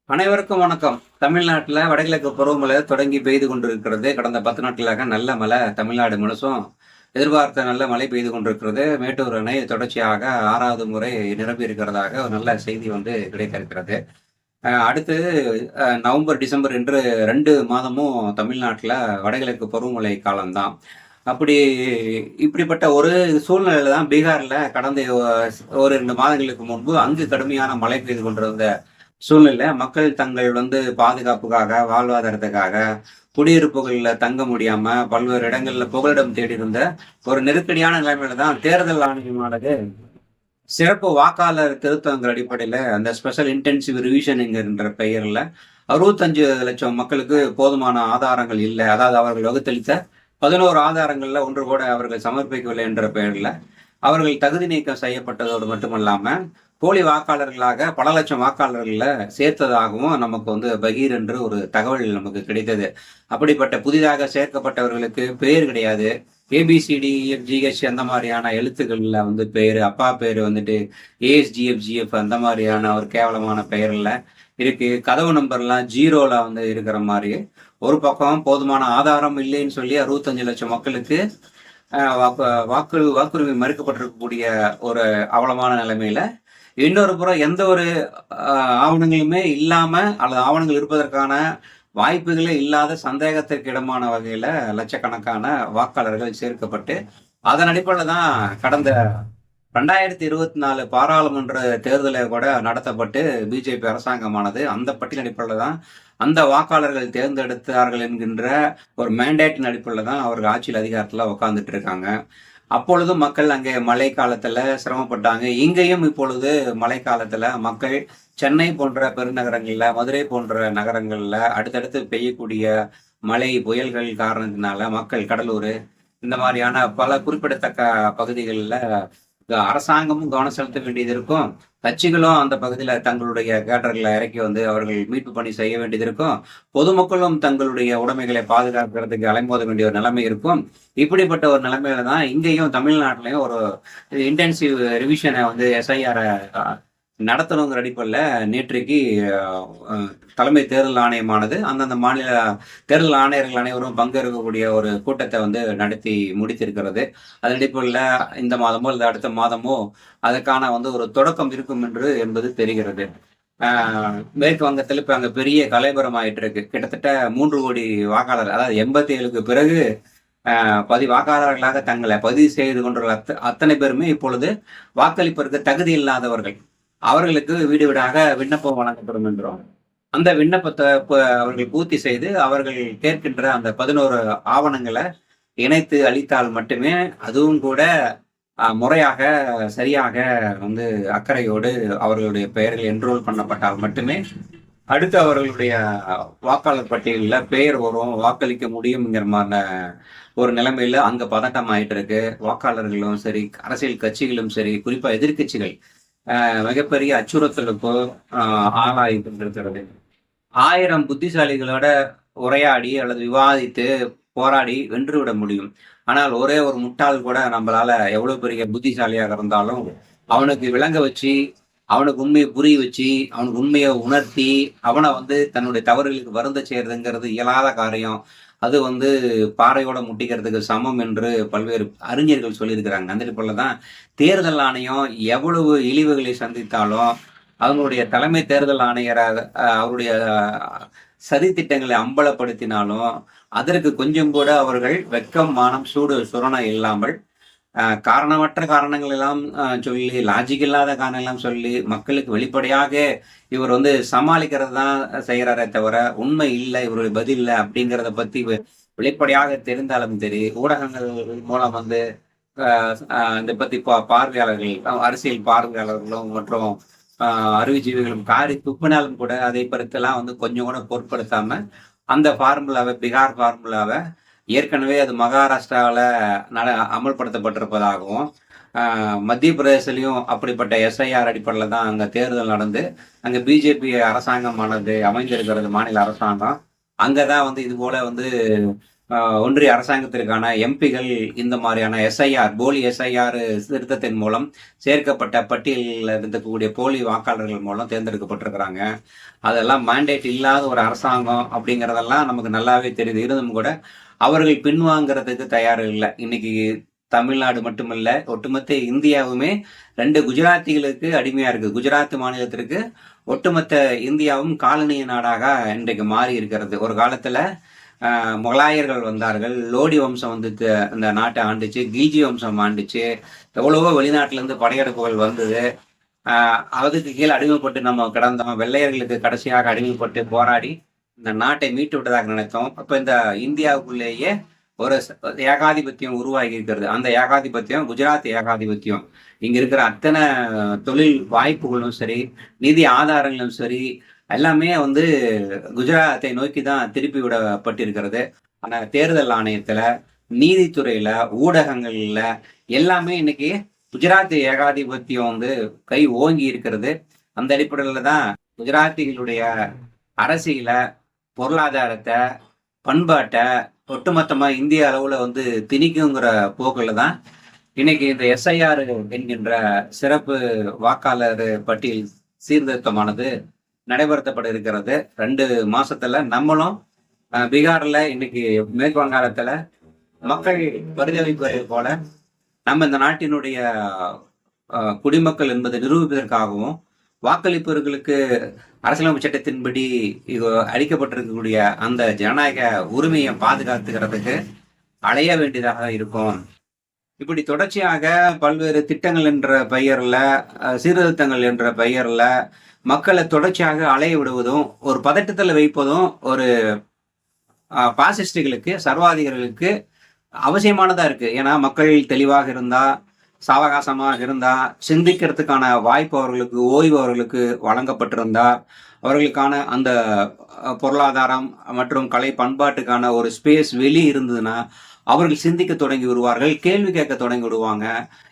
அனைவருக்கும் வணக்கம். தமிழ்நாட்டுல வடகிழக்கு பருவமழை தொடங்கி பெய்து கொண்டிருக்கிறது. கடந்த 10 நாட்களாக நல்ல மழை தமிழ்நாடு முழுசும் எதிர்பார்த்த நல்ல மழை பெய்து கொண்டிருக்கிறது. மேட்டூர் அணை தொடர்ச்சியாக 6வது முறை நிரம்பி இருக்கிறதாக ஒரு நல்ல செய்தி கிடைத்திருக்கிறது. அடுத்து நவம்பர், டிசம்பர் என்று 2 மாதமும் தமிழ்நாட்டுல வடகிழக்கு பருவமழை காலம்தான். அப்படி இப்படிப்பட்ட ஒரு சூழ்நிலையில தான் பீகார்ல கடந்த ஒரு 2 மாதங்களுக்கு முன்பு அங்கு கடுமையான மழை பெய்து கொண்டிருந்த சூழ்நிலை மக்கள் தங்கள் பாதுகாப்புக்காக, வாழ்வாதாரத்துக்காக, குடியிருப்புகள்ல தங்க முடியாம பல்வேறு இடங்கள்ல புகலிடம் தேடி இருந்த ஒரு நெருக்கடியான நிலைமையில தான் தேர்தல் ஆணையமானது சிறப்பு வாக்காளர் திருத்தங்கள் அடிப்படையில அந்த ஸ்பெஷல் இன்டென்சிவ் ரிவிஷன் என்கின்ற பெயர்ல 65 லட்சம் மக்களுக்கு போதுமான ஆதாரங்கள் இல்லை. அதாவது அவர்கள் வகுத்தளித்த 11 ஆதாரங்கள்ல ஒன்று கூட அவர்கள் சமர்ப்பிக்கவில்லை என்ற பெயர்ல அவர்கள் தகுதி நீக்கம் செய்யப்பட்டதோடு மட்டுமல்லாம போலி வாக்காளர்களாக பல லட்சம் வாக்காளர்கள சேர்த்ததாகவும் நமக்கு பகீர் என்று ஒரு தகவல் நமக்கு கிடைத்தது. அப்படிப்பட்ட புதிதாக சேர்க்கப்பட்டவர்களுக்கு பெயர் கிடையாது. ABCDEFGH அந்த மாதிரியான எழுத்துக்கள்ல பெயரு, அப்பா பேரு ASGFGF அந்த மாதிரியான ஒரு கேவலமான பெயர்ல இருக்கு. கதவு நம்பர்லாம் ஜீரோல இருக்கிற மாதிரி ஒரு பக்கம் போதுமான ஆதாரம் இல்லைன்னு சொல்லி 65 லட்சம் மக்களுக்கு வாக்குரிமை மறுக்கப்பட்டிருக்கக்கூடிய ஒரு அவலமான நிலைமையில இன்னொரு புறம் எந்த ஒரு ஆவணங்களுமே இல்லாம அல்லது ஆவணங்கள் இருப்பதற்கான வாய்ப்புகளே இல்லாத சந்தேகத்திற்கு இடமான வகையில லட்சக்கணக்கான வாக்காளர்கள் சேர்க்கப்பட்டு அதன் அடிப்படையில் தான் கடந்த 2024 பாராளுமன்ற தேர்தலை கூட நடத்தப்பட்டு பிஜேபி அரசாங்கமானது அந்த பட்டியல் அடிப்படையில் தான் அந்த வாக்காளர்கள் தேர்ந்தெடுத்தார்கள் என்கின்ற ஒரு மேண்டேட்டின் அடிப்படையில் தான் அவர்கள் ஆட்சியில் அதிகாரத்தில் உட்கார்ந்துட்டு இருக்காங்க. அப்பொழுதும் மக்கள் அங்கே மழை காலத்துல சிரமப்பட்டாங்க. இங்கேயும் இப்பொழுது மழை காலத்துல மக்கள் சென்னை போன்ற பெருநகரங்கள்ல, மதுரை போன்ற நகரங்கள்ல அடுத்தடுத்து பெய்யக்கூடிய மழை புயல்கள் காரணத்தினால மக்கள் கடலூர் இந்த மாதிரியான பல குறிப்பிடத்தக்க பகுதிகளில் அரசாங்கமும் கவனம் செலுத்த வேண்டியது இருக்கும். கட்சிகளும் அந்த பகுதியில் தங்களுடைய கேடர்களை இறக்கி அவர்கள் மீட்பு பணி செய்ய வேண்டியது இருக்கும். பொதுமக்களும் தங்களுடைய உடைமைகளை பாதுகாக்கிறதுக்கு அலைமோத வேண்டிய ஒரு நிலைமை இருக்கும். இப்படிப்பட்ட ஒரு நிலைமையில தான் இங்கேயும் தமிழ்நாட்டிலையும் ஒரு இன்டென்சிவ் ரிவிஷனை SIR நடத்தணுங்கிற அடிப்படையில் நேற்றைக்கு தலைமை தேர்தல் ஆணையமானது அந்தந்த மாநில தேர்தல் ஆணையர்கள் அனைவரும் பங்கேற்கக்கூடிய ஒரு கூட்டத்தை நடத்தி முடித்திருக்கிறது. அதன் அடிப்படையில் இந்த மாதமோ அல்லது அடுத்த மாதமோ அதற்கான ஒரு தொடக்கம் இருக்கும் என்பது தெரிகிறது. மேற்கு வங்கத்தில் இப்ப அங்க பெரிய கலைபுரம் ஆயிட்டு இருக்கு. கிட்டத்தட்ட 3 கோடி வாக்காளர், அதாவது 87க்கு பிறகு வாக்காளர்களாக தங்களை பதிவு செய்து கொண்டுள்ள அத்தனை பேருமே இப்பொழுது வாக்களிப்பதற்கு தகுதி இல்லாதவர்கள். அவர்களுக்கு வீடு வீடாக விண்ணப்பம் வழங்கப்படும் என்றும் அந்த விண்ணப்பத்தை அவர்கள் பூர்த்தி செய்து அவர்கள் கேட்கின்ற அந்த 11 ஆவணங்களை இணைத்து அளித்தால் மட்டுமே, அதுவும் கூட முறையாக சரியாக அக்கறையோடு அவர்களுடைய பெயர்கள் என்ரோல் பண்ணப்பட்டால் மட்டுமே அடுத்து அவர்களுடைய வாக்காளர் பட்டியலில் பெயர் வரும், வாக்களிக்க முடியுங்கிற மாதிரி ஒரு நிலைமையில அங்க பதட்டம் ஆயிட்டு இருக்கு. வாக்காளர்களும் சரி, அரசியல் கட்சிகளும் சரி, குறிப்பா எதிர்கட்சிகள் மிகப்பெரிய அச்சுறுத்தலுக்கோ ஆளாகி கொண்டிருக்கிறது. 1000 புத்திசாலிகளோட உரையாடி அல்லது விவாதித்து போராடி வென்றுவிட முடியும். ஆனால் ஒரே ஒரு முட்டாள் கூட நம்மளால எவ்வளவு பெரிய புத்திசாலியாக இருந்தாலும் அவனுக்கு விளங்க வச்சு, அவனுக்கு உண்மையை புரிய வச்சு, அவனுக்கு உண்மையை உணர்த்தி அவனை தன்னுடைய தவறுகளுக்கு வருந்த செய்யறதுங்கிறது இயலாத காரியம். அது பாறையோட முட்டிக்கிறதுக்கு சமம் என்று பல்வேறு அறிஞர்கள் சொல்லியிருக்கிறாங்க. அந்த அடிப்படையில் தான் தேர்தல் ஆணையம் எவ்வளவு இழிவுகளை சந்தித்தாலும் அவங்களுடைய தலைமை தேர்தல் ஆணையராக அவருடைய சதி திட்டங்களை அம்பலப்படுத்தினாலும் அதற்கு கொஞ்சம் கூட அவர்கள் வெக்கம், மானம், சூடு சுரணம் இல்லாமல் காரணமற்ற காரணங்கள் எல்லாம் சொல்லி, லாஜிக் இல்லாத காரணம் எல்லாம் சொல்லி மக்களுக்கு வெளிப்படையாக இவர் சமாளிக்கிறது தான் செய்யறாரே தவிர உண்மை இல்லை, இவருடைய பதில் இல்லை அப்படிங்கிறத பத்தி வெளிப்படையாக தெரிந்தாலும் சரி, ஊடகங்கள் மூலம் இதை பத்தி பார்வையாளர்கள், அரசியல் பார்வையாளர்களும் மற்றும் அறிவுஜீவிகளும் காரி துப்பினாலும் கூட அதை பற்றிலாம் கொஞ்சம் கூட பொருட்படுத்தாம அந்த ஃபார்முலாவை, பீகார் ஃபார்முலாவை ஏற்கனவே அது மகாராஷ்டிராவில் அமல்படுத்தப்பட்டிருப்பதாகவும் மத்திய பிரதேசலையும் அப்படிப்பட்ட SIR அடிப்படையில் தான் அங்கே தேர்தல் நடந்து அங்கே பிஜேபி அரசாங்கமானது அமைந்திருக்கிறது, மாநில அரசாங்கம். அங்கே தான் இது போல ஒன்றிய அரசாங்கத்திற்கான எம்பிகள் இந்த மாதிரியான எஸ்ஐஆர் போலி எஸ்ஐஆர் திருத்தத்தின் மூலம் சேர்க்கப்பட்ட பட்டியலில் இருக்கக்கூடிய போலி வாக்காளர்கள் மூலம் தேர்ந்தெடுக்கப்பட்டிருக்கிறாங்க. அதெல்லாம் மேண்டேட் இல்லாத ஒரு அரசாங்கம் அப்படிங்கிறதெல்லாம் நமக்கு நல்லாவே தெரியுது. இருந்தும் கூட அவர்கள் பின்வாங்கிறதுக்கு தயார் இல்லை. இன்னைக்கு தமிழ்நாடு மட்டுமல்ல, ஒட்டுமொத்த இந்தியாவுமே 2 குஜராத்திகளுக்கு அடிமையா இருக்கு. குஜராத் மாநிலத்திற்கு ஒட்டுமொத்த இந்தியாவும் காலனிய நாடாக இன்றைக்கு மாறி இருக்கிறது. ஒரு காலத்துல முகலாயர்கள் வந்தார்கள், லோடி வம்சம் வந்து இந்த நாட்டை ஆண்டுச்சு, கில்ஜி வம்சம் ஆண்டுச்சு, எவ்வளவோ வெளிநாட்டுல இருந்து படையெடுப்புகள் வந்தது. அதுக்கு கீழே அடிமைப்பட்டு நம்ம கிடந்தோம். வெள்ளையர்களுக்கு கடைசியாக அடிமைப்பட்டு போராடி இந்த நாட்டை மீட்டு விட்டதாக நினைத்தோம். அப்ப இந்த இந்தியாவுக்குள்ளேயே ஒரு ஏகாதிபத்தியம் உருவாகி இருக்கிறது. அந்த ஏகாதிபத்தியம் குஜராத் ஏகாதிபத்தியம். இங்க இருக்கிற அத்தனை தொழில் வாய்ப்புகளும் சரி, நிதி ஆதாரங்களும் சரி, எல்லாமே வந்து குஜராத்தை நோக்கி தான் திருப்பி விடப்பட்டிருக்கிறது. ஆனா தேர்தல் ஆணையத்துல, நீதித்துறையில, ஊடகங்கள்ல எல்லாமே இன்னைக்கு குஜராத் ஏகாதிபத்தியம் வந்து கை ஓங்கி இருக்கிறது. அந்த அடிப்படையில தான் குஜராத்திகளுடைய அரசியல, பொருளாதாரத்தை, பண்பாட்டை ஒட்டுமொத்தமா இந்திய அளவுல வந்து திணிக்குங்கிற போக்குல தான் இன்னைக்கு இந்த எஸ்ஐஆர் என்கின்ற சிறப்பு வாக்காளர் பட்டியல் சீர்திருத்தமானது நடைபெறுத்தப்பட இருக்கிறது. 2 மாசத்துல நம்மளும் பீகார்ல, இன்னைக்கு மேற்கு வங்காளத்துல மக்கள் பரிதவிப்பதை போல நம்ம இந்த நாட்டினுடைய குடிமக்கள் என்பதை நிரூபிப்பதற்காகவும் வாக்களிப்பவர்களுக்கு அரசியலமைப்பு சட்டத்தின்படி அளிக்கப்பட்டிருக்கக்கூடிய அந்த ஜனநாயக உரிமையை பாதுகாத்துக்கிறதுக்கு அலைய வேண்டியதாக இருக்கும். இப்படி தொடர்ச்சியாக பல்வேறு திட்டங்கள் என்ற பெயர்ல, சீர்திருத்தங்கள் என்ற பெயர்ல மக்களை தொடர்ச்சியாக அலைய விடுவதும், ஒரு பதட்டத்துல வைப்பதும் ஒரு பாசிஸ்டுகளுக்கு, சர்வாதிகாரிகளுக்கு அவசியமானதா இருக்கு. ஏன்னா மக்கள் தெளிவாக இருந்தா, சாவகாசமாக இருந்தா, சிந்திக்கிறதுக்கான வாய்ப்பு அவர்களுக்கு, ஓய்வு அவர்களுக்கு வழங்கப்பட்டிருந்தா, அவர்களுக்கான அந்த பொருளாதாரம் மற்றும் கலை பண்பாட்டுக்கான ஒரு ஸ்பேஸ் வெளி இருந்ததுன்னா அவர்கள் சிந்திக்க தொடங்கி விடுவார்கள், கேள்வி கேட்க தொடங்கி விடுவாங்க.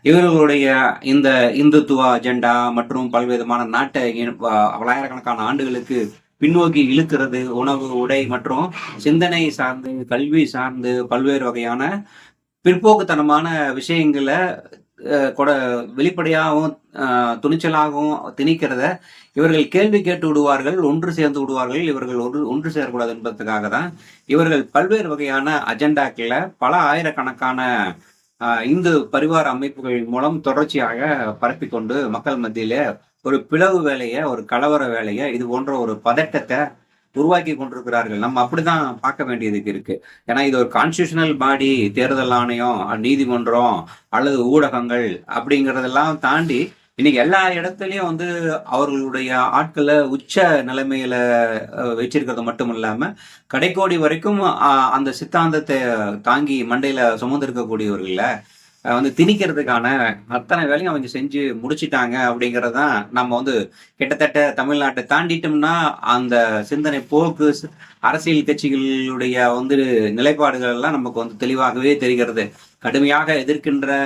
இவர்களுடைய இந்த இந்துத்துவ அஜெண்டா மற்றும் பல்வேறுமான நாட்டை பல்லாயிரக்கணக்கான ஆண்டுகளுக்கு பின்னோக்கி இழுக்கிறது, உணவு, உடை மற்றும் சிந்தனை சார்ந்து, கல்வி சார்ந்து பல்வேறு வகையான பிற்போக்குத்தனமான விஷயங்களை வெளிப்படையாகவும் துணிச்சலாகவும் திணிக்கிறத இவர்கள் கேள்வி கேட்டு விடுவார்கள், ஒன்று சேர்ந்து விடுவார்கள். இவர்கள் ஒன்று சேரக்கூடாது என்பதற்காக தான் இவர்கள் பல்வேறு வகையான அஜெண்டாக்களை பல ஆயிரக்கணக்கான இந்து பரிவார அமைப்புகள் மூலம் தொடர்ச்சியாக பரப்பிக்கொண்டு மக்கள் மத்தியில ஒரு பிளவு வேலையை, ஒரு கலவர வேலையை, இது போன்ற ஒரு பதட்டத்தை உருவாக்கி கொண்டிருக்கிறார்கள். நம்ம அப்படிதான் பார்க்க வேண்டியதுக்கு இருக்கு. ஏன்னா இது ஒரு கான்ஸ்டியூஷனல் பாடி, தேர்தல் ஆணையம், நீதிமன்றம் அல்லது ஊடகங்கள் அப்படிங்கறதெல்லாம் தாண்டி இன்னைக்கு எல்லா இடத்துலயும் வந்து அவர்களுடைய ஆட்களை உச்ச நிலைமையில வச்சிருக்கிறது மட்டும் இல்லாம கடைக்கோடி வரைக்கும் அந்த சித்தாந்தத்தை தாங்கி மண்டையில சுமந்திருக்கக்கூடியவர்கள வந்து திணிக்கிறதுக்கான அத்தனை வேலையும் அவங்க செஞ்சு முடிச்சிட்டாங்க அப்படிங்கறதுதான் நம்ம வந்து கிட்டத்தட்ட தமிழ்நாட்டை தாண்டிட்டோம்னா அந்த சிந்தனை போக்கு, அரசியல் கட்சிகளுடைய வந்து நிலைப்பாடுகள் எல்லாம் நமக்கு வந்து தெளிவாகவே தெரிகிறது. கடுமையாக எதிர்க்கின்ற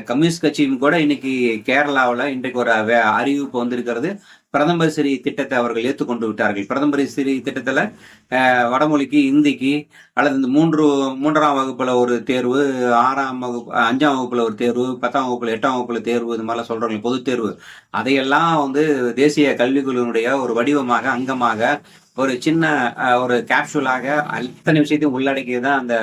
கம்யூனிஸ்ட் கட்சியும் கூட இன்னைக்கு கேரளாவில் இன்றைக்கு ஒரு அறிவிப்பு வந்திருக்கிறது. பிரதமர் ஸ்ரீ திட்டத்தை அவர்கள் ஏற்றுக்கொண்டு விட்டார்கள். பிரதமர் ஸ்ரீ திட்டத்துல வடமொழிக்கு, இந்திக்கு அல்லது இந்த மூன்றாம் வகுப்புல ஒரு தேர்வு, 6ஆம் வகுப்பு 5ஆம் வகுப்புல ஒரு தேர்வு, 10ஆம் வகுப்புல 8ஆம் வகுப்புல தேர்வு, இது மாதிரிலாம் சொல்றாங்க, பொது தேர்வு. அதையெல்லாம் வந்து தேசிய கல்விக் குழுவினுடைய ஒரு வடிவமாக, அங்கமாக, ஒரு சின்ன ஒரு கேப்சூலாக அத்தனை விஷயத்தையும் உள்ளடக்கியதான் அந்த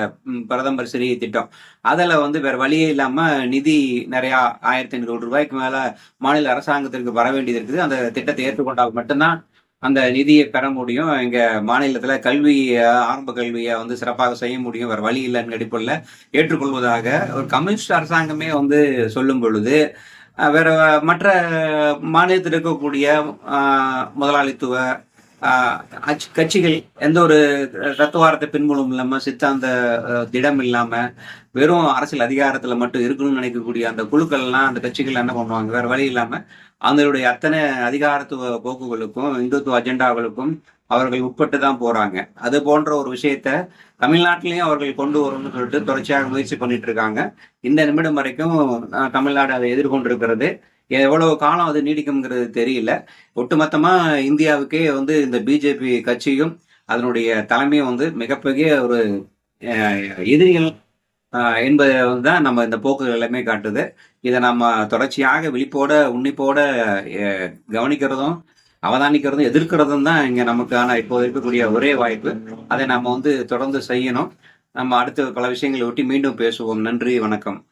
பிரதமர் ஸ்ரீ திட்டம். அதில் வந்து வேற வழியே இல்லாம நிதி நிறைய 1500 கோடி ரூபாய்க்கு மேல மாநில அரசாங்கத்திற்கு வர வேண்டியது இருக்குது. அந்த திட்டத்தை ஏற்றுக்கொண்டால் மட்டும்தான் அந்த நிதியை பெற முடியும். எங்க மாநிலத்துல கல்வி, ஆரம்ப கல்வியை வந்து சிறப்பாக செய்ய முடியும், வேற வழி இல்லைன்னு அடிப்படையில் ஏற்றுக்கொள்வதாக ஒரு கம்யூனிஸ்ட் அரசாங்கமே வந்து சொல்லும் பொழுது, வேற மற்ற மாநிலத்தில் இருக்கக்கூடிய முதலாளித்துவ கட்சிகள் எந்த ஒரு தத்துவாரத்தை பின்புலம் இல்லாம, சித்தாந்த திடம் இல்லாம, வெறும் அரசியல் அதிகாரத்துல மட்டும் இருக்கணும்னு நினைக்கக்கூடிய அந்த குழுக்கள் எல்லாம், அந்த கட்சிகள் என்ன பண்ணுவாங்க, வேற வழி இல்லாம அவங்களுடைய அத்தனை அதிகாரத்துவ போக்குகளுக்கும், இந்துத்துவ அஜெண்டாக்களுக்கும் அவர்கள் உட்பட்டு தான் போறாங்க. அது போன்ற ஒரு விஷயத்த தமிழ்நாட்டிலையும் அவர்கள் கொண்டு வரணும்னு சொல்லிட்டு தொடர்ச்சியாக முயற்சி பண்ணிட்டு இருக்காங்க. இந்த நிமிடம் வரைக்கும் தமிழ்நாடு அதை எதிர்கொண்டிருக்கிறது. எவ்வளவு காலம் அது நீடிக்கும்ங்கிறது தெரியல. ஒட்டுமொத்தமா இந்தியாவுக்கே வந்து இந்த பிஜேபி கட்சியும் அதனுடைய தலைமையும் வந்து மிகப்பெரிய ஒரு எதிரிகள் என்பது தான் நம்ம இந்த போக்குகள் எல்லாமே காட்டுது. இதை நம்ம தொடர்ச்சியாக விழிப்போட, உன்னிப்போட கவனிக்கிறதும், அவதானிக்கிறதும், எதிர்க்கிறதும் தான் இங்க நமக்கான இப்போது இருக்கக்கூடிய ஒரே வாய்ப்பு. அதை நம்ம தொடர்ந்து செய்யணும். நம்ம அடுத்த பல விஷயங்களை ஒட்டி மீண்டும் பேசுவோம். நன்றி, வணக்கம்.